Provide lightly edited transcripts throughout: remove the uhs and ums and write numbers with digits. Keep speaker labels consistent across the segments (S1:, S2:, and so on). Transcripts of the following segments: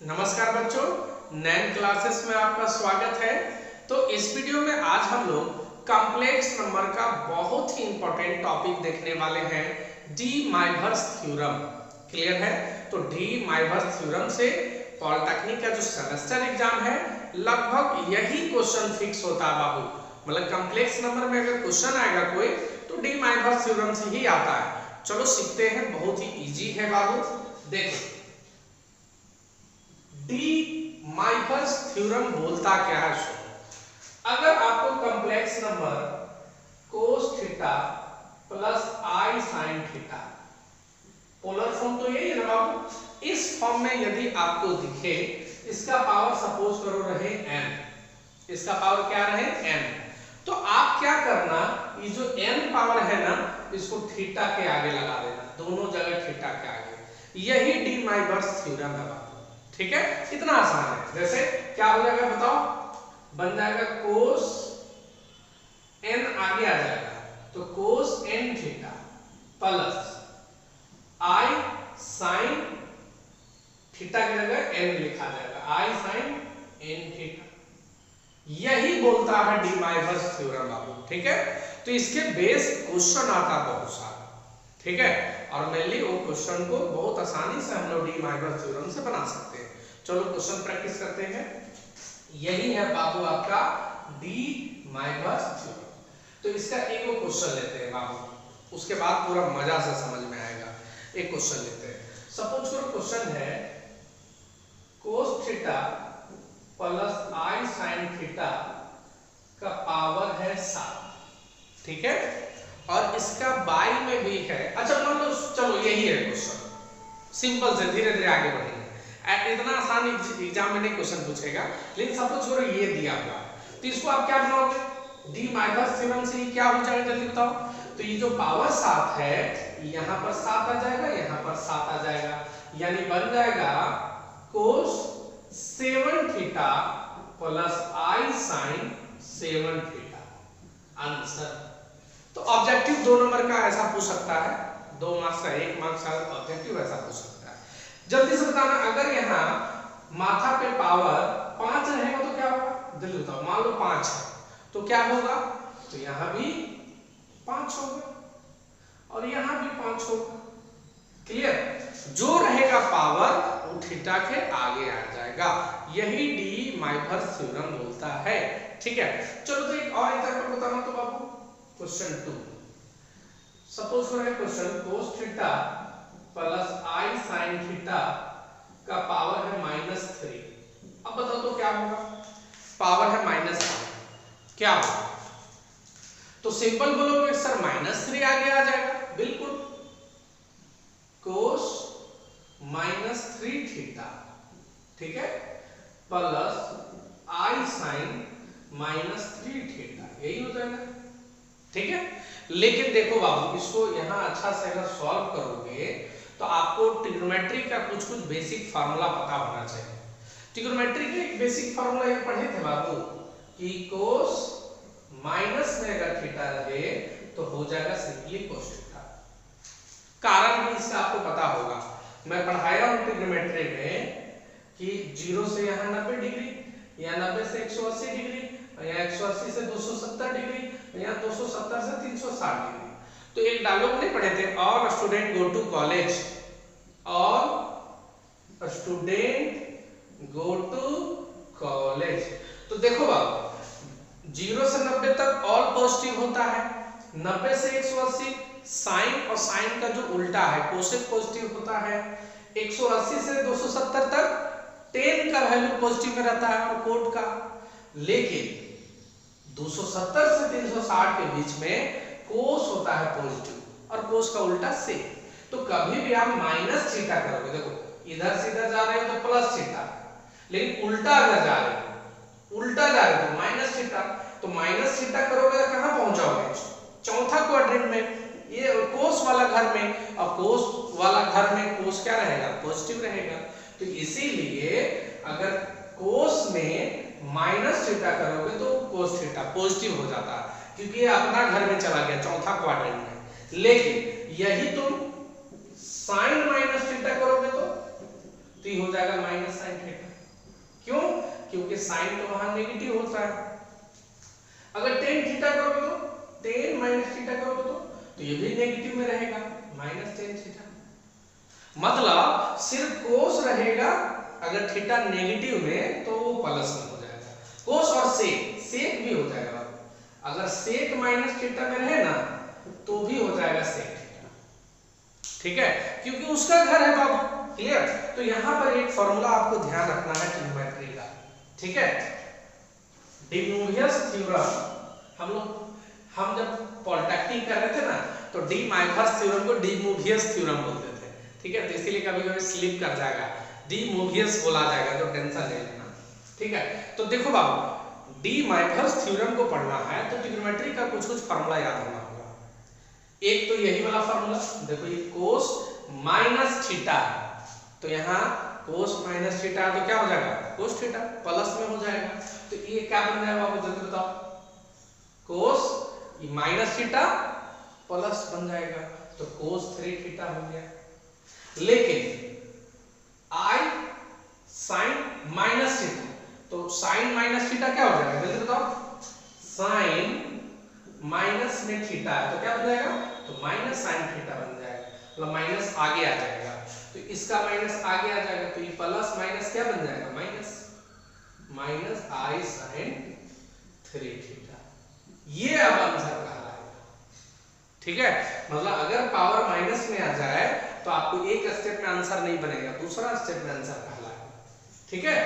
S1: नमस्कार बच्चों, नैन क्लासेस में आपका स्वागत है। तो इस वीडियो में आज हम लोग कॉम्प्लेक्स नंबर का बहुत ही इंपॉर्टेंट टॉपिक देखने वाले हैं, डी माइवर्स थ्योरम। क्लियर है? तो डी माइवर्स थ्योरम से पॉलिटेक्निक का जो सेमेस्टर एग्जाम है लगभग यही क्वेश्चन फिक्स होता है बाबू। मतलब कॉम्प्लेक्स नंबर में अगर क्वेश्चन आएगा कोई तो डी माइवर्स थ्योरम से ही आता है। चलो सीखते हैं, बहुत ही इजी है बाबू। देखो डी माइवर्स थ्योरम बोलता क्या है? अगर आपको complex number cos theta plus i sine theta, polar form तो यही है ना बाबू, इस फॉर्म में यदि आपको दिखे, इसका पावर सपोज करो रहे n, इसका पावर क्या रहे n, तो आप क्या करना, ये जो n पावर है ना, इसको थीटा के आगे लगा देना, दोनों जगह थीटा के आगे। यही डी माइवर्स थ्योरम है बाबू। ठीक है, कितना आसान है। जैसे क्या हो जाएगा बताओ, बन जाएगा कोस n आगे आ जाएगा, तो कोस n theta plus i sine theta की जगह n लिखा जाएगा, आई साइन n थीटा। यही बोलता है डी माइवर्स थ्योरम बाबू। ठीक है, तो इसके बेस क्वेश्चन आता बहुत सारा। ठीक है, और मेनली वो क्वेश्चन को बहुत आसानी से हम लोग डी माइवर्स थ्योरम से बना सकते हैं। चलो क्वेश्चन प्रैक्टिस करते हैं। यही है बाबू आपका डी माइवर्स थ्योरम। तो इसका एक क्वेश्चन लेते हैं बाबू, उसके बाद पूरा मजा से समझ में आएगा। एक क्वेश्चन लेते हैं। सपोज करो क्वेश्चन है कोस theta plus i sine theta का पावर है 7। ठीक है, और इसका बाई में भी है। अच्छा मान लो, चलो यही है क्वेश्चन, सिंपल से धीरे धीरे आगे बढ़ेंगे। इतना आसान एग्जाम में नहीं क्वेश्चन पूछेगा, लेकिन सपोज करो ये दिया हुआ, तो इसको आप क्या बनाओगे, डी माइवर्स थ्योरम से ही क्या हो जाएगा जल्दी बताओ। तो ये जो पावर 7 है, यहाँ पर 7 आ जाएगा, यहाँ पर 7 आ जाएगा, यानी बन जाएगा कोस 7 theta plus i sine 7 theta. Answer तो ऑब्जेक्टिव 2 नंबर का ऐसा पूछ सकता है, 2 मार्क्स का 1 मार्क्स का ऑब्जेक्टिव ऐसा पूछ सकता है। जल्दी से बताना, अगर यहाँ माथा पे पावर 5 रहेगा तो क्या होगा, जल्दी बताओ। मान लो 5 है तो क्या होगा, तो यहाँ भी 5 होगा और यहाँ भी 5 होगा। क्लियर? जो रहेगा पावर वो थीटा के आगे आ जाएगा। यही डी माइवर्स थ्योरम बोलता है। ठीक है, चलो तो एक और एग्जांपल बताना तो बाबू, क्वेश्चन 2। सपोज करो question cos theta plus i sine theta का पावर है -3। अब बताओ तो क्या होगा, पावर है -3, क्या होगा? तो सिंपल बोलोगे सर -3 आगे आ जाएगा, बिल्कुल, कोस -3 थीटा, ठीक है, प्लस आई साइन -3 थीटा, यही हो जाएगा। ठीक है, लेकिन देखो बाबू, इसको यहां अच्छा से अगर सॉल्व करोगे तो आपको ट्रिग्नोमेट्री का कुछ बेसिक फार्मूला पता होना चाहिए। ट्रिग्नोमेट्री का एक बेसिक फार्मूला ये पढ़े थे बाबू कि कोस माइनस में अगर थीटा रहे तो हो जाएगा सिंपली कोस थीटा। कारण भी इसका आपको पता होगा, मैं पढ़ाया हूं ट्रिग्नोमेट्री में कि 0 से यहां 90 डिग्री, यहां 90 से 180 डिग्री, यहां 180 से 270 डिग्री, यहां 270 से 360 डिग्री। तो एक डायलॉग नहीं पढ़े थे, all student go to college, all student go to college. तो देखो बाबू, 0 से 90 तक ऑल पॉजिटिव होता है, 90 से 180 साइन और साइन का जो उल्टा है कोसेक पॉजिटिव होता है, 180 से 270 तक टेन का वैल्यू पॉजिटिव में रहता है और कोट का। लेकिन 270 से 360 के बीच में कोस होता है पॉजिटिव और कोस का उल्टा से। तो कभी भी आप माइनस थीटा करोगे, देखो इधर से इधर जा रहे हो तो प्लस थीटा, लेकिन उल्टा अगर जा रहे हो, उल्टा जा रहे हो माइनस थीटा, तो माइनस थीटा करोगे तो कहां पहुंच जाओगे, चौथा क्वाड्रेंट में, ये कोस वाला घर में, और कोस वाला घर में कोस क्या रहेगा, पॉजिटिव रहेगा। तो इसीलिए अगर कोस में माइनस थीटा करोगे तो कोस थीटा पॉजिटिव हो जाता है, क्योंकि ये अपना घर में चला गया चौथा क्वाड्रेंट में। लेकिन यही तुम साइन माइनस थीटा करोगे तो तो ये हो जाएगा माइनस साइन थीटा। क्यों? क्योंकि साइन तो वहां नेगेटिव होता है। अगर टेन थीटा करोगे तो टेन माइनस थीटा करोगे तो ये भी नेगेटिव में रहेगा, माइनस टेन थीटा। मतलब सिर्फ कोस रहेगा, अगर थीटा नेगेटिव में तो वो प्लस में हो जाएगा। कोस और सेक भी हो जाएगा। अगर सेक माइनस थीटा में रहे ना तो भी हो जाएगा सेक थीटा, ठीक है, क्योंकि उसका घर है बाबू। क्लियर? तो यहां पर एक फॉर्मूला आपको ध्यान रखना है ट्रिग्नोमेट्री का, ठीक है। डिमोवियस थ्योरम हम जब पॉलिटेक्निक कर रहे थे ना तो डी माइखर्स थ्योरम को डिमोवियस थ्योरम बोलते थे, ठीक है। तो इसीलिए कभी-कभी स्लिप कर जाएगा, डिमोवियस बोला जाएगा, तो टेंशन ले लेना, ठीक है। तो देखो बाबू, डी माइखर्स थ्योरम को पढ़ना है तो ट्रिग्नोमेट्री का कुछ-कुछ फार्मूला याद होना होगा। एक तो यही वाला फार्मूला, देखो ये कोस माइनस थीटा, तो यहाँ कोस माइनस थीटा तो क्या हो जाएगा, कोस थीटा प्लस में हो जाएगा। तो ये क्या बन जाएगा आपको जल्दी बताओ, कोस ये माइनस थीटा प्लस बन जाएगा, तो कोस 3 थीटा हो गया। लेकिन आई साइन माइनस थीटा, तो साइन माइनस थीटा क्या हो जाएगा जल्दी बताओ, साइन माइनस में थीटा है तो क्या बन जाएगा, तो माइनस साइन थीटा बन जाएगा, मतलब माइनस आगे आ जाएगा। तो इसका माइनस आगे आ जाएगा, तो ये प्लस माइनस क्या बन जाएगा, माइनस आई साइन 3 थीटा। ये अब आंसर कहलाएगा, ठीक है। मतलब अगर पावर माइनस में आ जाए तो आपको एक स्टेप में आंसर नहीं बनेगा, दूसरा स्टेप में आंसर कहलाएगा, ठीक है।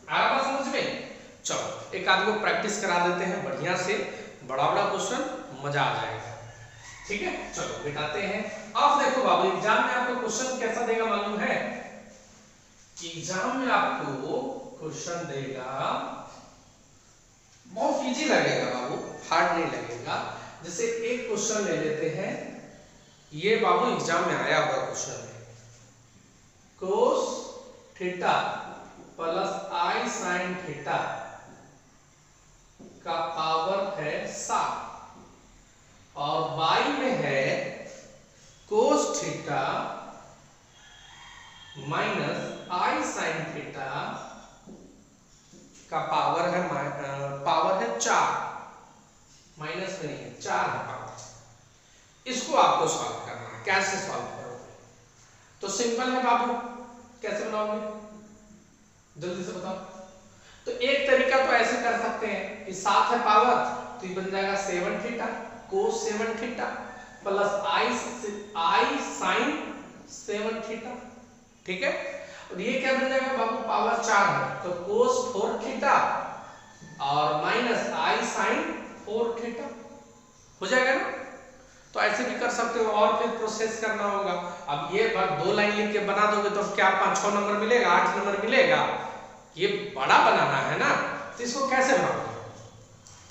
S1: आ रहा बात समझ में? चलो एक आदमी को प्रैक्टिस करा देते हैं बढ़िया से, बड़ा बड़ा क्वेश्चन, मजा आ जाएगा, ठीक है। चलो मिटाते हैं। अब देखो बाबू, एग्जाम में आपको क्वेश्चन कैसा देगा मालूम है? एग्जाम में आपको क्वेश्चन देगा, बहुत इजी लगेगा बाबू, हार्ड नहीं लगेगा। जैसे एक क्वेश्चन ले लेते हैं, ये बाबू एग्जाम में आया हुआ क्वेश्चन है, कोस theta plus i sine theta का पावर है 7 और बाई में है cos theta minus i sine theta का पावर है 4, माइनस में नहीं है, 4 है पावर। इसको आपको सॉल्व करना है। कैसे सॉल्व करोगे? तो सिंपल है बाबू, कैसे बनाओगे जल्दी से बताओ। तो एक तरीका तो ऐसे कर सकते हैं कि 7 है पावर, तो ये बन जाएगा 7 theta, cos 7 theta plus i sine 7 theta, ठीक है। और ये क्या बन जाएगा बाबू, पावर 4 है तो कोस 4 थीटा और माइनस आई साइन 4 थीटा हो जाएगा ना। तो ऐसे भी कर सकते हो, और फिर प्रोसेस करना होगा। अब ये बात 2 लाइन लिख के बना दोगे तो क्या 5-6 नंबर मिलेगा, 8 नंबर मिलेगा। ये बड़ा बनाना है ना, तो इसको कैसे बनाओगे,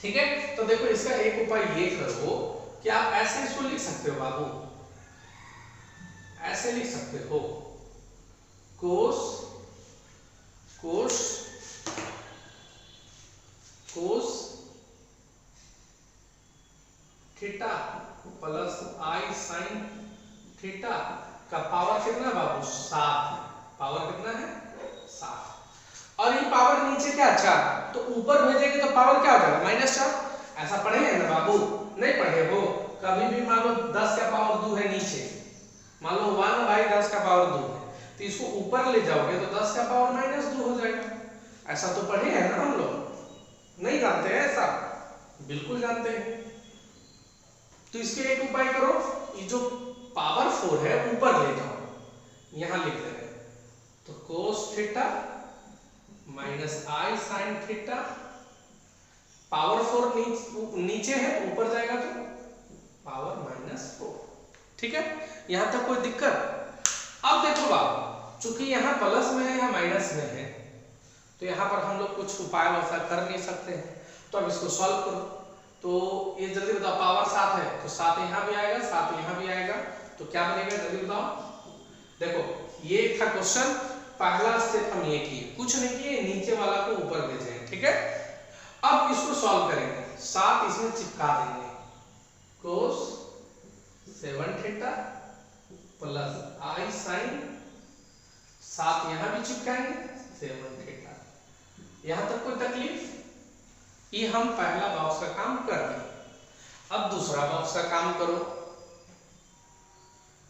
S1: ठीक है। तो देखो इसका एक उपाय ये करो कि आप ऐसे इसको लिख सकते हो बाबू, ऐसे लिख सकते हो, कोस theta plus i sine theta का पावर कितना बाबू, 7। पावर कितना है, 7। और ये पावर नीचे क्या 4, तो ऊपर भेजेंगे तो पावर क्या हो जाएगा, -4। ऐसा पढ़े हैं ना बाबू? नहीं पढ़े हो कभी भी? मान लो 10 का पावर 2 है नीचे, मान लो 1/10 का पावर 2 है, तो इसको ऊपर ले जाओगे तो 10 का पावर -2 हो जाएगा। ऐसा तो पढ़े हैं ना हम लोग? नहीं जानते हैं ऐसा? बिल्कुल जानते हैं। तो इसके एक उपाय करो, ये जो पावर 4 है ऊपर ले जाओ, यहां लिख दे रहे, तो cos theta minus i sine theta, power 4 नीचे है, ऊपर जाएगा तो पावर -4, ठीक है। यहां तक कोई दिक्कत? अब देखो बाबू, चूंकि यहाँ प्लस में है या माइनस में है, तो यहाँ पर हम लोग कुछ उपाय वैसा कर नहीं सकते हैं। तो अब इसको सॉल्व करो। तो ये जल्दी बताओ, पावर 7 है तो 7 यहाँ भी आएगा, 7 यहाँ भी आएगा, तो क्या बनेगा जल्दी बताओ। देखो ये था क्वेश्चन, पहला स्टेप हम ये किए, कुछ नहीं किए, नीचे वाला को ऊपर भेजे, ठीक है। अब इसको सॉल्व करेंगे, 7 इसमें चिपका देंगे, कोस 7 थीटा प्लस आई साइन साथ यहां भी चिपकाएंगे 7 थीटा। यहां तक कोई तकलीफ? ये हम पहला बॉक्स का काम कर दिए। अब दूसरा बॉक्स का काम करो।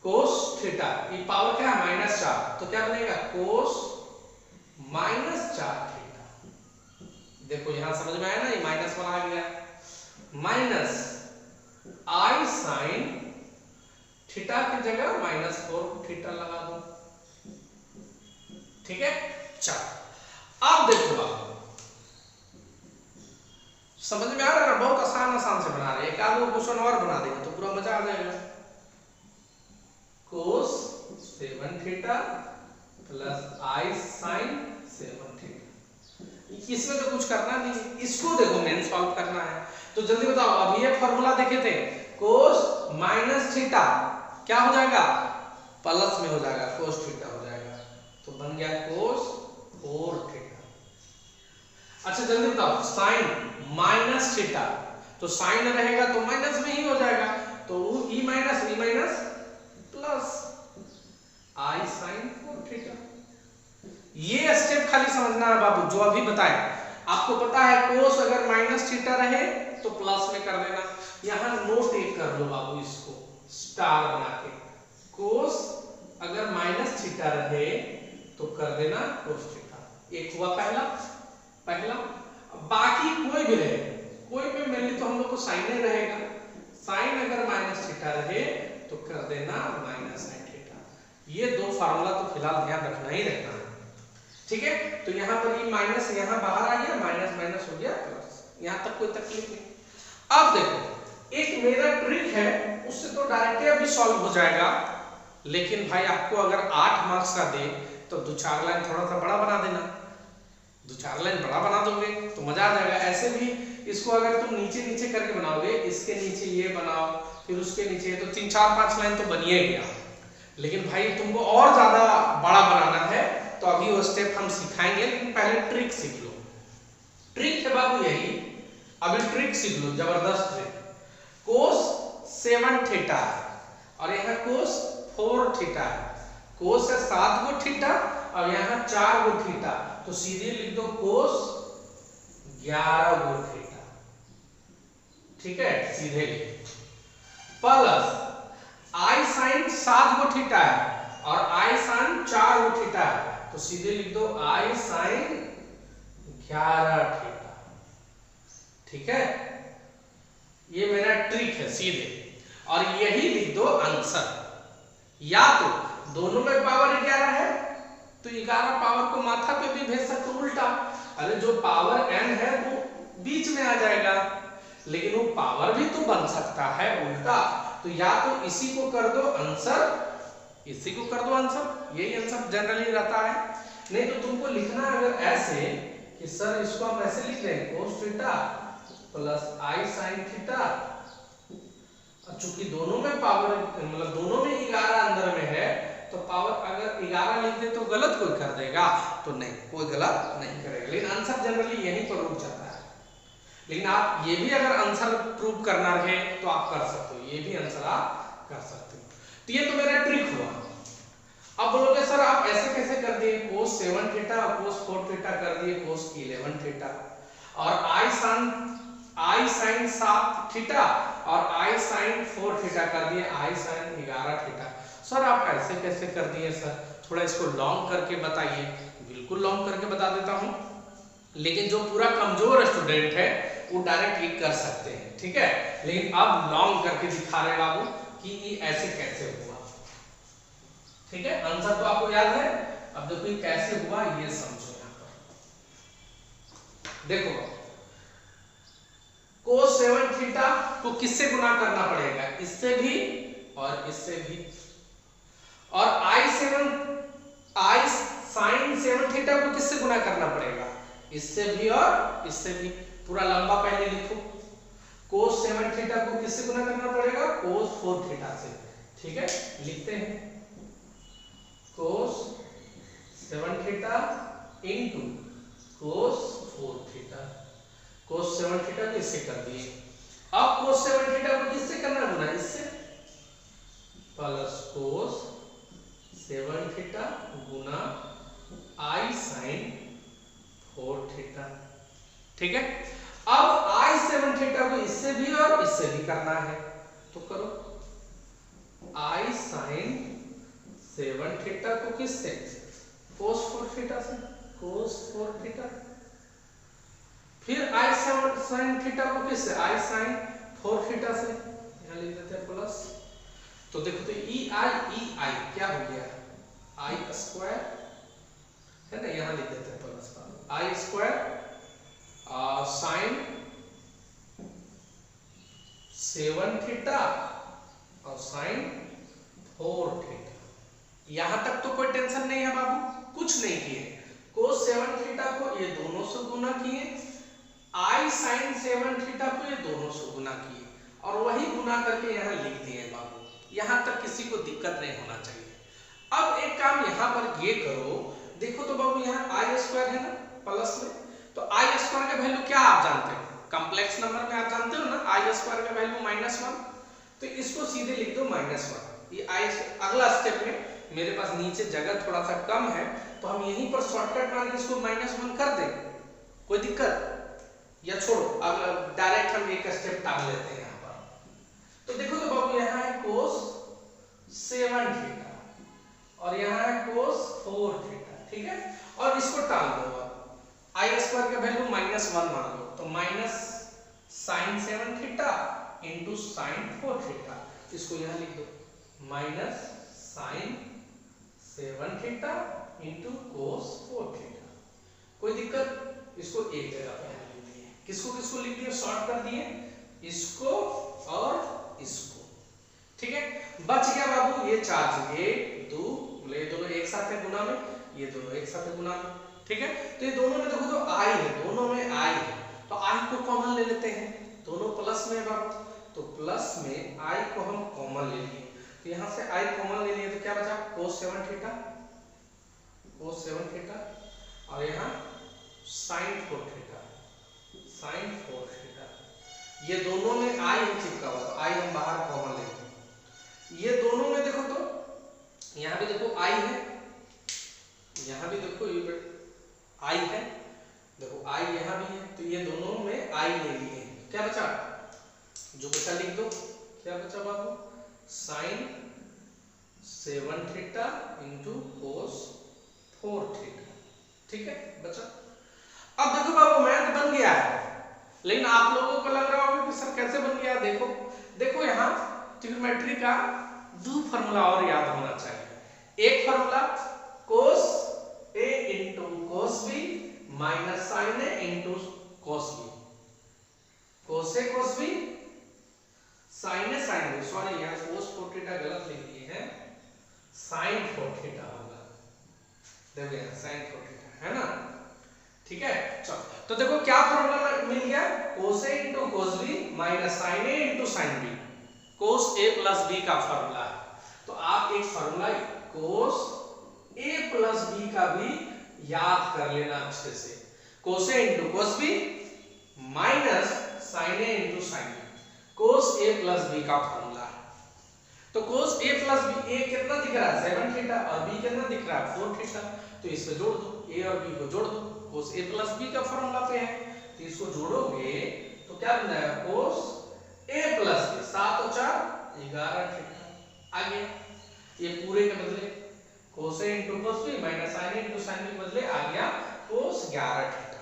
S1: कोस थीटा, ये पावर क्या है -4, तो क्या बनेगा कोस -4 थीटा। देखो यहां समझ में आया ना, ये माइनस वाला आ गया, माइनस आई साइन थीटा की जगह -4 थीटा लगा दो। ठीक है, चलो अब देखो, आप समझ में आ रहा है ना, बहुत आसान से बना रहे हैं। एक आध क्वेश्चन और बना देंगे तो पूरा मजा आ जाएगा। कोस 7 theta plus i sine 7 theta, इसमें तो कुछ करना नहीं, इसको देखो मेन सॉल्व करना है। तो जल्दी बताओ, अभी ये फॉर्मूला देखे थे, कोस माइनस थीटा क्या हो जाएगा, प्लस में हो जाएगा, कोस थीटा हो जाएगा, तो बन गया कोस 4 थीटा। अच्छा जल्दी बताओ, साइन माइनस थीटा, तो साइन रहेगा तो माइनस में ही हो जाएगा, तो E minus plus i sine 4 theta. ये स्टेप खाली समझना है बाबू, जो अभी बताए। आपको पता है कोस अगर माइनस थीटा रहे तो प्लस में कर देना। यहां नोट एक कर लो बाबू, इसको स्टार बना के, कोस अगर माइनस थीटा रहे तो कर देना कोस थीटा। एक हुआ पहला। बाकी कोई भी रहे, कोई भी मेनली तो हम लोग को साइन ही रहेगा। साइन अगर माइनस थीटा रहे तो कर देना माइनस साइन थीटा। ये दो फार्मूला तो फिलहाल ध्यान रखना ही रखना है, ठीक है। तो यहाँ पर ये माइनस यहाँ बाहर आ गया, माइनस हो गया प्लस, यहाँ तक कोई तकलीफ नहीं। अब देखो, एक मेरा ट्रिक है, उससे तो डायरेक्टली अभी सॉल्व हो जाएगा, लेकिन भाई आपको अगर 8 मार्क्स का दे तो 2-4 लाइन थोड़ा सा बड़ा बना देना। 2-4 लाइन बड़ा बना दोगे तो मजा आ जाएगा। ऐसे भी इसको अगर तुम नीचे करके बनाओगे, इसके नीचे ये बनाओ, फिर उसके नीचे, तो 3-4-5 लाइन तो बनिए गया। लेकिन भाई तुमको और ज्यादा बड़ा बनाना है तो अभी वो स्टेप हम सिखाएंगे, लेकिन पहले ट्रिक सीख लो। ट्रिक है बाबू यही, अभी ट्रिक सीख लो, जबरदस्त ट्रिक। कोस 7 थीटा और यहाँ कोस 4 थीटा है। कोस है 7 गो थीटा और यहाँ 4 गो थीटा, तो सीधे लिख दो कोस 11 गो थीटा। ठीक है, सीधे लिख, plus i sine 7 go theta है और आई साइन 4 गो थीटा है, तो सीधे लिख दो आई साइन 11 थीटा। ठीक है, ये मेरा ट्रिक है सीधे, और यही लिख दो आंसर। या तो दोनों में पावर 11 है तो 11 पावर को माथा पे भी भेज सकते हो उल्टा, अरे जो पावर n है वो बीच में आ जाएगा, लेकिन वो पावर भी तो बन सकता है उल्टा। तो या तो इसी को कर दो आंसर, इसी को कर दो आंसर, यही आंसर जनरली रहता है। नहीं तो तुमको लिखना है अगर ऐसे कि सर इसको हम ऐसे लिख लें, कोस theta plus i sine theta, चूंकि दोनों में पावर मतलब दोनों में 11 अंदर में है, तो पावर अगर 11 लिख दे तो गलत कोई कर देगा, तो नहीं, कोई गलत नहीं करेगा, लेकिन आंसर जनरली यहीं पर रुक जाता है। लेकिन आप ये भी अगर आंसर प्रूव करना रहे तो आप कर सकते हो, ये भी आंसर आप कर सकते हो। तो ये तो मेरा ट्रिक हुआ। अब बोलोगे सर आप ऐसे कैसे कर दिए, कोस 7 थीटा और कोस 4 थीटा कर दिए कोस 11 थीटा, और आई साइन 7 थीटा और आई साइन 4 थीटा कर दिए आई साइन 11 थीटा। सर आप ऐसे कैसे कर दिए सर, थोड़ा इसको लॉन्ग करके बताइए। बिल्कुल लॉन्ग करके बता देता हूं, लेकिन जो पूरा कमजोर स्टूडेंट है वो डायरेक्ट ये कर सकते हैं, ठीक है। लेकिन अब लॉन्ग करके दिखा रहे बाबू कि ये ऐसे कैसे हुआ, ठीक है। आंसर तो आपको याद है, अब देखो ये कैसे हुआ ये समझो। यहां पर देखो, कोस 7 थीटा को किससे गुना करना पड़ेगा, इससे भी और इससे भी, और आई साइन 7 थीटा को किससे गुना करना पड़ेगा, इससे भी और इससे भी। पूरा लंबा पहले लिखो, कोस 7 थीटा को किससे गुना करना पड़ेगा, कोस 4 थीटा से, ठीक है। लिखते हैं कोस 7 थीटा इंटू कोस 4 थीटा। कोस 7 थीटा को इससे कर दिए, अब कोस 7 थीटा को किससे करना गुना, इससे, प्लस कोस 7 थीटा गुना आई साइन 4 थीटा। ठीक है, अब आई 7 थीटा को इससे भी और इससे भी करना है, तो करो। आई साइन 7 थीटा को किससे? कोस 4 थीटा से, कोस 4 थीटा। फिर आई 7 साइन थीटा को किससे? आई साइन 4 थीटा से, यहां लिख देते हैं प्लस। तो देखो तो ई आई क्या हो गया? आई स्क्वायर है ना, यहां लिख देते हैं प्लस का आई स्क्वायर साइन 7 थीटा और साइन 4 थीटा। यहां तक तो कोई टेंशन नहीं है बाबू, कुछ नहीं किए। कोस 7 थीटा को ये दोनों से गुना किए, आई साइन 7 थीटा को ये दोनों से गुना किए और वही गुना करके यहां लिख दिए बाबू। यहां तक किसी को दिक्कत नहीं होना चाहिए। अब एक काम यहां पर ये करो, देखो तो बाबू यहां आई स्क्वायर है ना प्लस में, तो आई स्क्वायर का वैल्यू क्या आप जानते हो? कॉम्प्लेक्स नंबर में आप जानते हो ना आई स्क्वायर का वैल्यू -1, तो इसको सीधे लिख दो -1। ये आई अगला स्टेप में मेरे पास नीचे जगह थोड़ा सा कम है, तो हम यहीं पर शॉर्टकट मार के इसको -1 कर दें, कोई दिक्कत? या छोड़ो, अब डायरेक्ट हम एक स्टेप टाल लेते हैं यहां पर। तो देखो तो बाबू यहां है कोस 7 थीटा और यहां है कोस 4 थीटा। ठीक है, और इसको टाल दो। आई स्क्वायर का वैल्यू -1 मान लो, तो minus sine 7 theta into sine 4 theta. इसको यहां लिख दो, minus sine 7 theta into cos 4 theta. कोई दिक्कत? इसको एक जगह पे लिख दिए। किसको किसको लिख दिए? शॉर्ट कर दिए, इसको और इसको। ठीक है, बच गया बाबू ये 4 चीज, 1 2, ये दोनों एक साथ है गुना में, ये दोनों एक साथ है गुना में। ठीक है, तो ये दोनों में देखो तो आई है, दोनों में आई है, तो आई को कॉमन ले लेते हैं, दोनों प्लस में है बाबू, तो प्लस में आई को हम कॉमन ले लिए, तो यहां से आई कॉमन ले लिए तो क्या बचा? कोस 7 थीटा, कोस 7 थीटा और यहां साइन 4 थीटा, साइन 4 थीटा। ये दोनों में आई है चिपका हुआ, तो आई हम बाहर कॉमन लेंगे। ये दोनों में देखो तो यहां भी देखो आई है, यहां भी देखो ये आई है, देखो आई यहां भी है, तो ये दोनों में आई ले लिए हैं। क्या बचा? जो बचा लिख दो, क्या बचा बाबू? Sine 7 theta into cos 4 theta. ठीक है, बचा। अब देखो बाबू मैथ बन गया है, लेकिन आप लोगों को लग रहा होगा कि सर कैसे बन गया? देखो देखो यहाँ ट्रिग्नोमेट्री का 2 फार्मूला और याद होना चाहिए। एक formula cos A into cos B minus sine A into cos B, cos A cos B sine A sine B, sorry यहाँ कोस 4 थीटा गलत लिख दिए हैं, साइन 4 थीटा होगा। देखो यहाँ साइन 4 थीटा है ना। ठीक है, चलो तो देखो क्या फार्मूला मिल गया? Cos A into cos B minus sine A into sine B, cos A plus B का फार्मूला है। तो आप एक formula cos A plus B का भी याद कर लेना अच्छे से, cos A into cos B minus sine A into sine B, cos A plus B का फार्मूला है। तो कोस ए प्लस बी, ए कितना दिख रहा है? 7 थीटा और बी कितना दिख रहा है? 4 थीटा, तो इसमें जोड़ दो, ए और बी को जोड़ दो, कोस ए प्लस बी का फार्मूला पे है, तो इसको जोड़ोगे तो क्या बन जाएगा? कोस ए प्लस बी, 7 और 4 11 थीटा आ गया। ये पूरे के बदले cos A into cos B minus sine A into sine B बदले आ गया कोस 11 थीटा।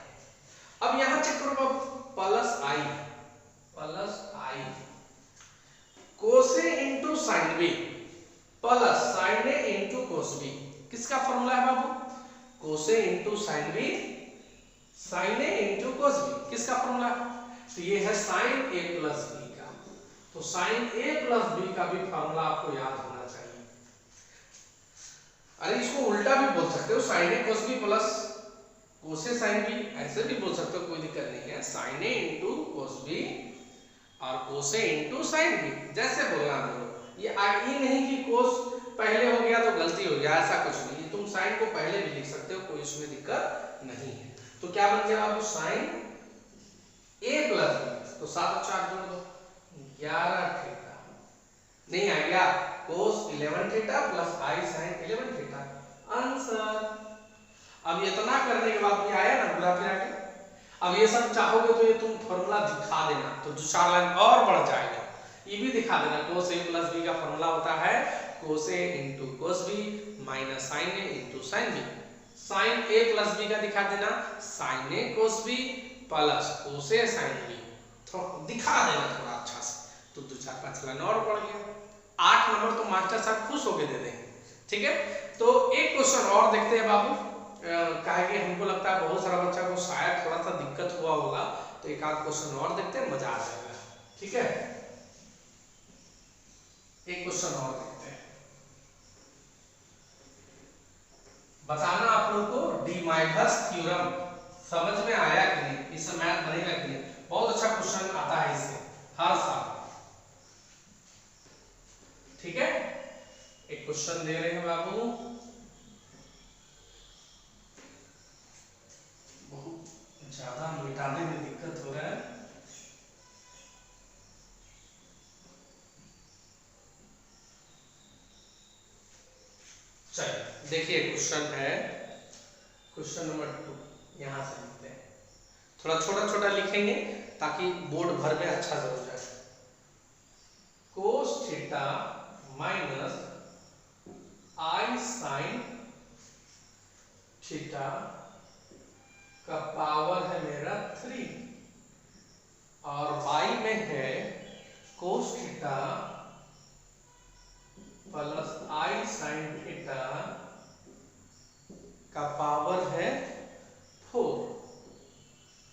S1: अब यहां चेक करो plus i, plus i, cos A into sine B plus sine A into cos B, किसका फार्मूला है बाबू? Cos A into sine B sine A into cos B, किसका फार्मूला? तो ये है साइन ए प्लस बी का, तो साइन ए plus B का भी फार्मूला आपको याद होना चाहिए। अरे इसको उल्टा भी बोल सकते हो, साइन ए कोस बी प्लस कोस ए साइन बी, ऐसे भी बोल सकते हो, कोई दिक्कत नहीं है। Sign A into cos B और कोस ए इंटू साइन बी, जैसे बोलना बोलो। ये नहीं कि कोस पहले हो गया तो गलती हो गया, ऐसा कुछ नहीं, तुम साइन को पहले भी लिख सकते हो, कोई इसमें दिक्कत नहीं है। तो क्या बन गया आपको? साइन ए प्लस बी, तो 7 और 4 जोड़ दो, 11 थीटा, नहीं आ गया? कोस 11 theta plus i sign 11 theta, answer. अब इतना करने के बाद भी आया ना घुरा फिरा के, अब ये सब चाहोगे तो ये तुम फॉर्मूला दिखा देना, तो 2-4 लाइन और बढ़ जाएगा। ये भी दिखा देना cos a प्लस b का फॉर्मूला होता है cos a into cos b minus sin a into sin b। sin a plus b का दिखा देना sin a cos b plus cos a sin b, तो दिखा देना थोड़ा अच्छा से, तो 2-4-5 लाइन और बढ़ गया। 8 नंबर तो मास्टर साहब खुश होके दे देंगे। ठीक है, तो एक क्वेश्चन और देखते हैं बाबू, कहे कि हमको लगता है बहुत सारा बच्चा को शायद थोड़ा सा दिक्कत हुआ होगा, तो एक आध क्वेश्चन और देखते हैं, मजा आ जाएगा। ठीक है, एक क्वेश्चन और देखते हैं, बताना आप लोग को डी-माइथस थ्योरम समझ में आया कि नहीं, इससे मैथ बनेगा कि नहीं। बहुत अच्छा क्वेश्चन आता है इससे हर साल। ठीक है, एक क्वेश्चन दे रहे हैं बाबू, बहुत ज्यादा मिटाने में दिक्कत हो रहा है। चलिए देखिए, क्वेश्चन है क्वेश्चन नंबर 2, यहां से लिखते हैं, थोड़ा छोटा छोटा लिखेंगे ताकि बोर्ड भर में अच्छा जरूर जाए। cos theta minus i sine theta का पावर है मेरा 3 और y में है cos theta plus i sine theta का पावर है 4।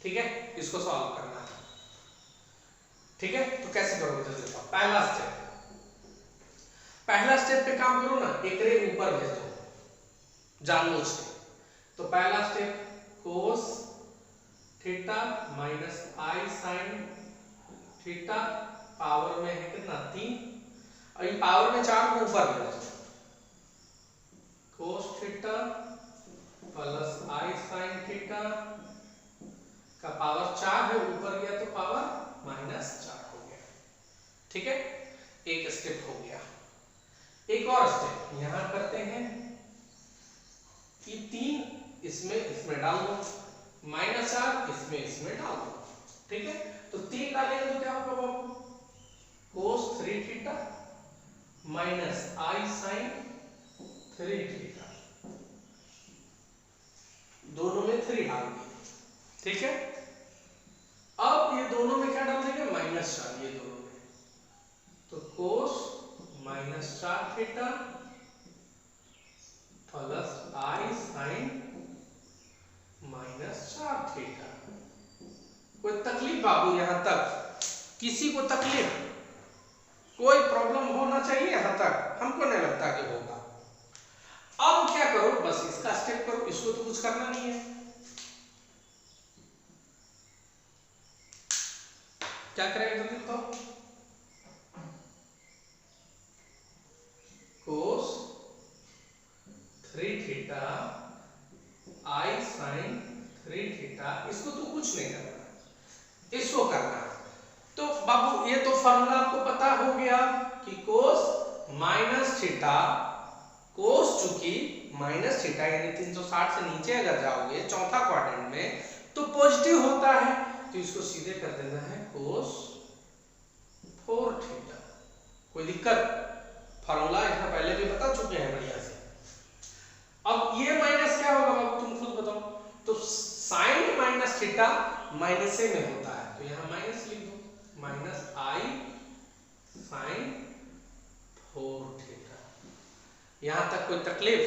S1: ठीक है, इसको सॉल्व करना है। ठीक है, तो कैसे करोगे जल्दी बताओ। पहला स्टेप पे काम करो ना, एकरे ऊपर भेज दो जानबूझ के। तो पहला step cos theta minus i sine theta power में है कितना 3, और ये पावर में 4 को ऊपर भेज दो। cos theta plus i sine theta का पावर 4 है, ऊपर गया तो पावर माइनस 4 हो गया। ठीक है, एक स्टेप हो गया। एक और स्टेप यहां करते हैं कि 3 इसमें डाल दो, माइनस 4 इसमें डाल दो। ठीक है, तो 3 डालेंगे तो क्या होगा बाबू, cos 3 theta minus i sine 3 theta, दोनों में 3 डाल दिए। ठीक है, अब ये दोनों में क्या डाल देंगे माइनस 4, ये दोनों में, तो cos minus 4 theta plus i sign minus 4 theta. कोई तकलीफ बाबू यहां तक, किसी को तकलीफ, कोई प्रॉब्लम होना चाहिए यहां तक, हमको नहीं लगता कि होगा। अब क्या करो, बस इसका स्टेप करो, इसको तो कुछ करना नहीं है। क्या करेंगे जल्दी बताओ, cos 3 theta i sine 3 theta, इसको तो कुछ नहीं करना, इसको करना। तो बाबू ये तो फॉर्मूला आपको पता हो गया कि cos माइनस थीटा, cos चूंकि माइनस थीटा यानी 360 से नीचे अगर जाओगे चौथा क्वाड्रेंट में तो पॉजिटिव होता है, तो इसको सीधे कर देना है cos 4 थीटा। कोई दिक्कत, फॉर्मूला यहाँ पहले भी बता चुके हैं बढ़िया से। अब ये माइनस क्या होगा बाबू तुम खुद बताओ, तो साइन माइनस थीटा माइनस में होता है, तो यहाँ माइनस लिख दो, माइनस आई साइन 4 थीटा। यहां तक कोई तकलीफ।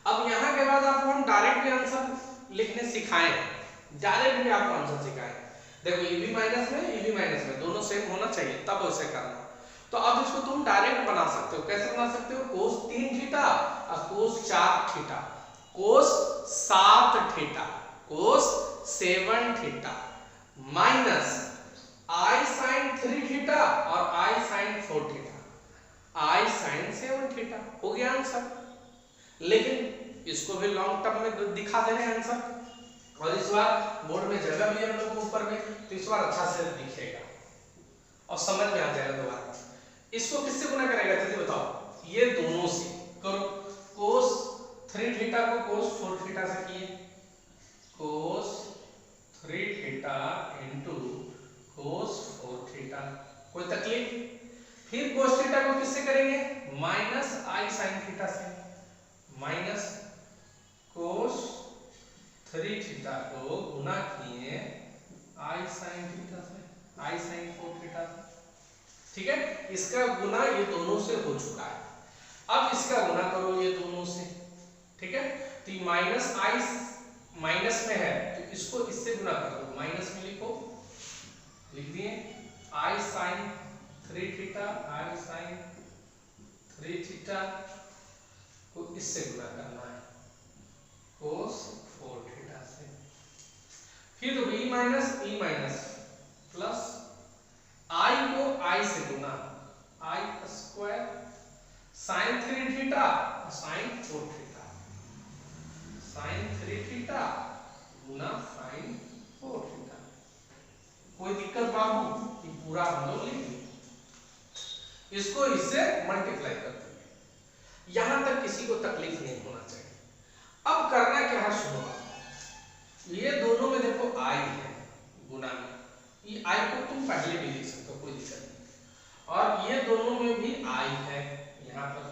S1: अब यहां के बाद आपको हम डायरेक्ट भी आंसर लिखने सिखाएं, डायरेक्ट भी आपको आंसर सिखाएं। देखो ये भी माइनस में दोनों सेम होना चाहिए, तब वैसे करना। तो अब इसको तुम डायरेक्ट बना सकते हो, कैसे बना सकते हो, cos 3 थीटा और cos 4 theta, cos 7 theta, cos 7 theta minus i sine 3 theta और i sine 4 theta, i sine 7 theta, हो गया आंसर। लेकिन इसको भी लॉन्ग टर्म में दिखा दे रहे हैं आंसर, और इस बार बोर्ड में जगह भी है हम लोग को ऊपर में, तो इस बार अच्छा से दिखेगा और समझ में आ जाएगा दोबारा। इसको किससे गुना करेगा जल्दी बताओ, ये दोनों से करो, cos 3 थीटा को cos 4 थीटा से किए, cos 3 theta into cos 4 theta, कोई तकलीफ? फिर cos थीटा को किससे करेंगे? माइनस आई साइन थीटा से, माइनस cos 3 थीटा को गुना किए आई साइन थीटा से, आई साइन 4 थीटा से। ठीक है, इसका गुना ये दोनों से हो चुका है, अब इसका गुना करो ये दोनों से। ठीक है, तो ये माइनस आई माइनस में है तो इसको इससे गुना कर दो, माइनस में लिखो, लिख दिए आई sine 3 theta, i sine 3 theta को इससे गुना करना है cos 4 थीटा से। फिर b minus e minus plus i को i से गुना, i square sine 3 theta sine 4 theta, sine 3 theta गुना साइन 4 थीटा। कोई दिक्कत बाबू? ये पूरा हम लोग लिख लेंगे, इसको इससे मल्टीप्लाई कर देंगे, यहां तक किसी को तकलीफ नहीं होना चाहिए। अब करना क्या है, सुनो, ये दोनों में देखो i है गुना में, ये i को तुम पहले भी लिख सकते हो, कोई दिक्कत नहीं, और ये दोनों में भी i है यहाँ पर,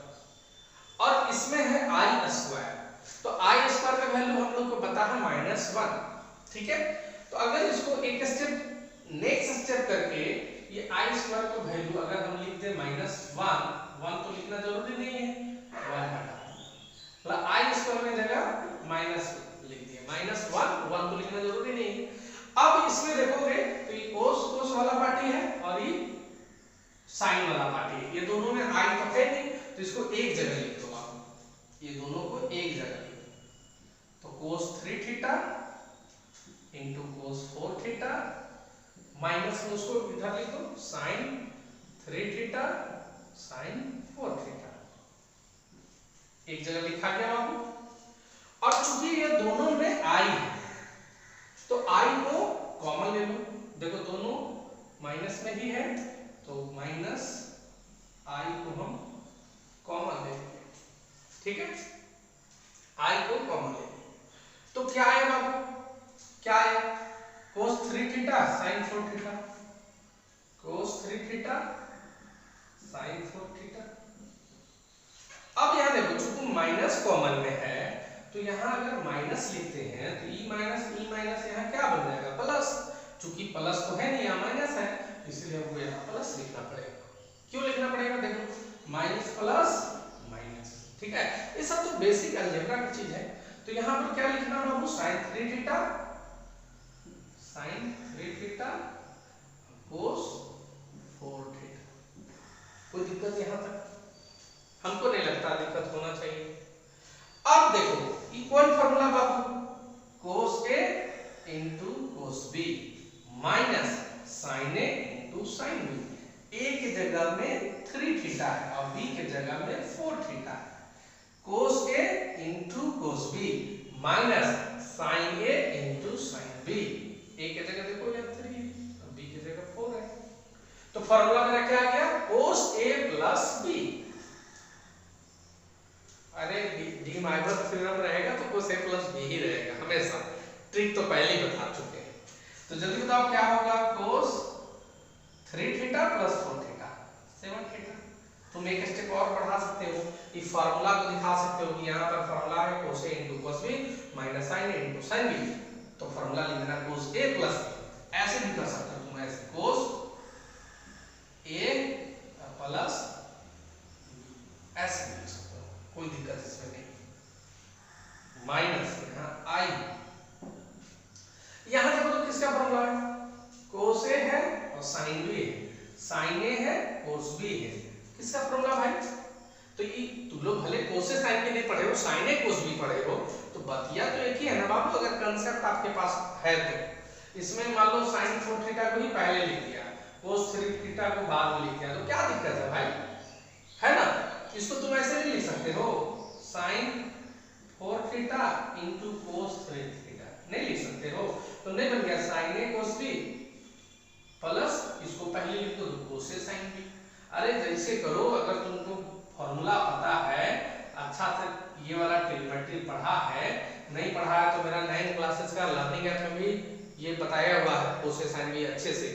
S1: और इसमें है i स्क्वायर, तो i स्क्वायर का वैल्यू हम लोग को पता है -1। ठीक है, तो अगर इसको एक स्टेप नेक्स्ट स्टेप करके ये i स्क्वायर का वैल्यू अगर हम लिख दे -1, 1 तो लिखना जरूरी नहीं है, 1 हटा, मतलब i स्क्वायर में जगह माइनस लिख दिया, -1, 1 तो लिखना जरूरी नहीं है। अब इसमें देखोगे तो ये cos वाला पार्टी है और ये साइन वाला पार्टी है, ये दोनों में i तो है नहीं, तो इसको एक जगह लिख दो आप, ये दोनों को एक जगह लिख दो, तो cos 3 theta into cos 4 theta minus में उसको इधर लिख दो साइन 3 थीटा साइन 4 थीटा, एक जगह लिखा गया बाबू। और चूंकि ये दोनों में i है तो i को कॉमन ले लो, देखो दोनों माइनस में ही है तो माइनस i को हम कॉमन ले लेंगे। ठीक है, i को कॉमन ले लेंगे तो क्या आया बाबू, क्या आया? cos 3 theta sin 4 theta, cos 3 theta sin 4 theta. अब यहां देखो चूंकि माइनस कॉमन में है तो यहां अगर माइनस लिखते हैं तो e माइनस यहां क्या बन जाएगा? प्लस, चूंकि प्लस तो है नहीं, यहां माइनस है, इसलिए हमको यहां प्लस लिखना पड़ेगा। क्यों लिखना पड़ेगा? देखो माइनस प्लस माइनस, ठीक है, ये सब तो बेसिक अलजेब्रा की चीज है। तो यहां पर क्या लिखना है बाबू? sin 3 theta cos 4 theta. कोई दिक्कत यहां तक? हमको नहीं लगता दिक्कत होना चाहिए। अब देखो equal formula Babu, cos A into cos B minus sin A into sin B। A की जगह में 3 थीटा है और B की जगह में 4 थीटा है। cos A into cos B minus sin A into sin B। A की जगह देखो यहाँ 3 है और B की जगह 4 है, तो फार्मूला मेरा क्या आ गया? cos A plus B। अरे डी माइवर थ्योरम रहेगा तो cos A प्लस B ही रहेगा हमेशा, ट्रिक तो पहले ही बता चुके हैं। तो जल्दी बताओ क्या होगा? cos 3 theta plus 4 theta 7 theta. तुम एक स्टेप और बढ़ा सकते हो, इस फार्मूला को दिखा सकते हो कि यहाँ पर फार्मूला है cos A into cos B minus sin A into sin B, तो फार्मूला लिख देना cos A प्लस B। ऐसे भी कर सकते हो तुम, ऐसे cos A प्लस ऐसे भी लिख सकते हो, कोई दिक्कत इसमें नहीं। माइनस यहाँ I, यहाँ देखो तो किसका फार्मूला है? cos A है और sin B है, sin A है cos B है, किसका फार्मूला भाई? तो ये तुम लोग भले cos A sin B नहीं पढ़े हो, sin A cos B पढ़े हो, तो बतिया तो एक ही है ना बाबू। अगर कंसेप्ट आपके पास है तो इसमें मान लो sin 4 थीटा को ही पहले लिख दिया, cos 3 थीटा को बाद में लिख दिया, तो क्या दिक्कत है भाई? है ना, इसको तुम ऐसे नहीं लिख सकते हो sin 4 theta into cos 3 theta, नहीं लिख सकते हो, तो नहीं बन गया sin A cos B plus इसको पहले लिख दो cos A sin B। अरे जैसे करो, अगर तुमको फॉर्मूला पता है अच्छा से ये वाला ट्रिग्नोमेट्री पढ़ा है, नहीं पढ़ा है तो मेरा 9 क्लासेस का लर्निंग ऐप में भी ये बताया हुआ है, कोर्स असाइन भी अच्छे से,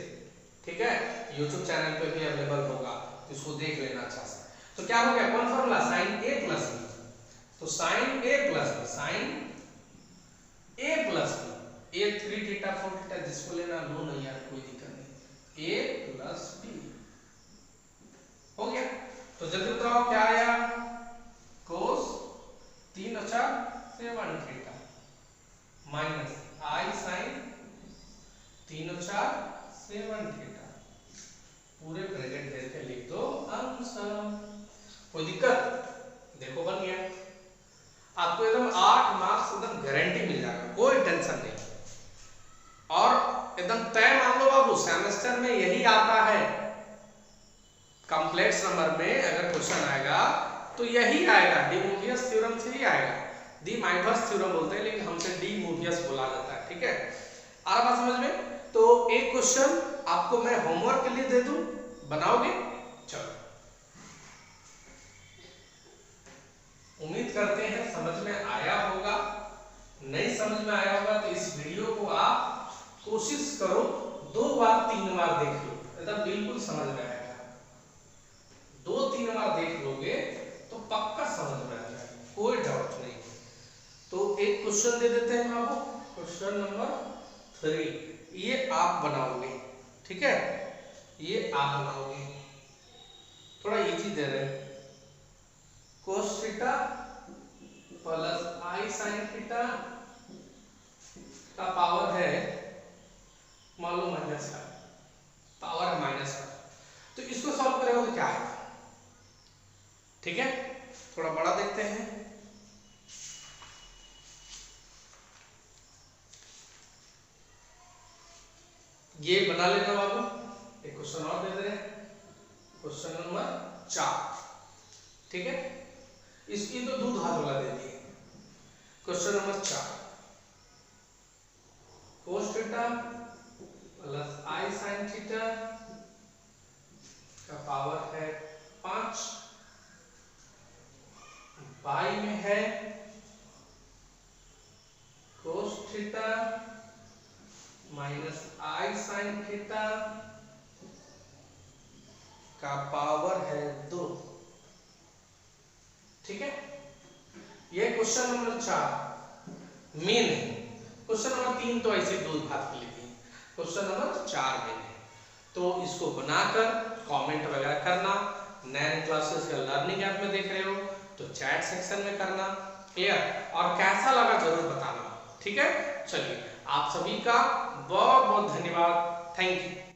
S1: ठीक है, YouTube चैनल पे भी अवेलेबल होगा, तो इसको देख लेना अच्छा से। तो क्या हो गया, कौन फॉर्मूला, साइन ए प्लस बी, तो साइन ए प्लस बी, साइन ए प्लस बी, ए 3 थीटा 4 थीटा जिसको लेना लो, नहीं यार कोई दिक्कत नहीं, ए प्लस बी हो गया। तो जल्दी बताओ क्या आया, कोस 3 अच्छा 7 थीटा माइनस आई साइन 3 अच्छा 7 थीटा, पूरे ब्रैकेट दे के लिख दो आंसर, कोई दिक्कत, देखो बन गया, आपको एकदम 8 मार्क्स एकदम गारंटी मिल जाएगा, कोई टेंशन नहीं, और एकदम तय मान लो बाबू, सेमेस्टर में यही आता है, कॉम्प्लेक्स नंबर में अगर क्वेश्चन आएगा तो यही आएगा, डी मोवियस थ्योरम से ही आएगा, डी माइटर्स थ्योरम बोलते हैं लेकिन हमसे डी मोवियस बोला जाता है, ठीक है, आ रहा बात समझ में। तो एक क्वेश्चन आपको मैं होमवर्क के लिए दे दूं, बनाओगे, चलो, उम्मीद करते हैं समझ में आया होगा, नहीं समझ में आया होगा तो इस वीडियो को आप कोशिश करो 2 बार 3 बार देख लो, एकदम बिल्कुल समझ में आएगा, 2-3 बार देख लोगे तो पक्का समझ में आ जाएगा, कोई डाउट नहीं। तो एक क्वेश्चन दे देते हैं आपको, क्वेश्चन नंबर 3, ये आप बनाओगे, ठीक है, ये आप बनाओगे, थोड़ा इजी दे रहे हैं, cos theta plus i sine theta का पावर है, मान लो माइनस का पावर है माइनस का, तो इसको सॉल्व करेगा तो क्या आएगा, ठीक है, थोड़ा बड़ा देखते हैं, ये बना लेना बाबू, एक क्वेश्चन और दे दे रहे हैं, क्वेश्चन नंबर 4, ठीक है, इसकी तो दूध हाथ वाला दे दिए, question number 4, cos theta plus i sine theta का पावर है 5, बाई में है cos theta minus i sine theta का पावर है 2, ठीक है, ये क्वेश्चन नंबर 4 मेन है, क्वेश्चन नंबर 3 तो ऐसे दूध भात के लिए, क्वेश्चन नंबर 4 मेन है, तो इसको बनाकर कमेंट वगैरह करना, 9 क्लासेस का लर्निंग ऐप में देख रहे हो तो चैट सेक्शन में करना, क्लियर, और कैसा लगा जरूर बताना, ठीक है, चलिए आप सभी का बहुत बहुत धन्यवाद, थैंक यू।